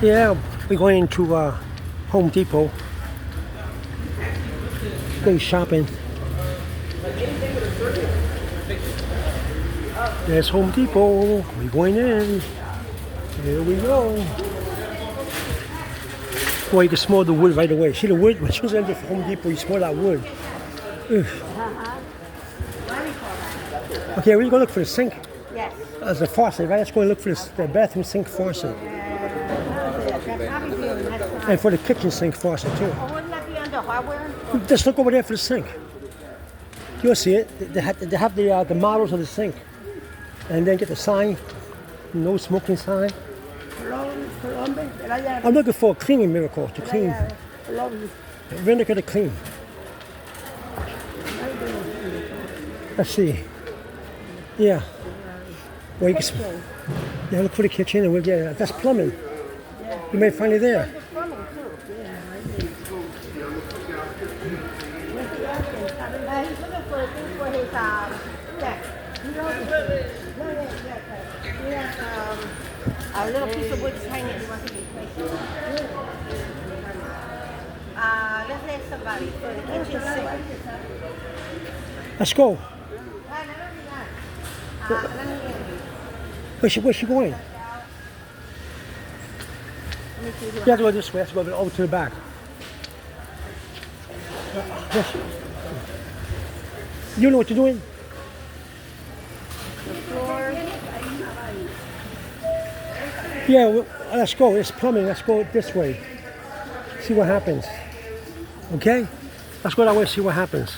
Yeah, we're going into Home Depot. Going shopping. There's Home Depot. We're going in. Here we go. Boy, you can smell the wood right away. See the wood? When you enter Home Depot, you smell that wood. Ugh. Okay, we're going to look for the sink. Yes. As a faucet, right? Let's go and look for the bathroom sink faucet. And for the kitchen sink faucet, too. Oh, wouldn't that be under hardware? Just look over there for the sink. You'll see it. They have the models of the sink. And then get the sign. No smoking sign. I'm looking for a cleaning miracle to clean. Vinegar to clean. Let's see. Yeah. Well, you can yeah, look for the kitchen and we'll get it. That's plumbing. You may find it there. He's looking for a thing for his deck. He has a little piece of wood hanging. He wants to replace it. Let's ask somebody for the kitchen sink. Let's go. Where's she going? You have to go this way. You have to go over to the back. Yes. You know what you're doing? The floor. Yeah, well, let's go. It's plumbing. Let's go this way. See what happens. Okay? Let's go that way and see what happens.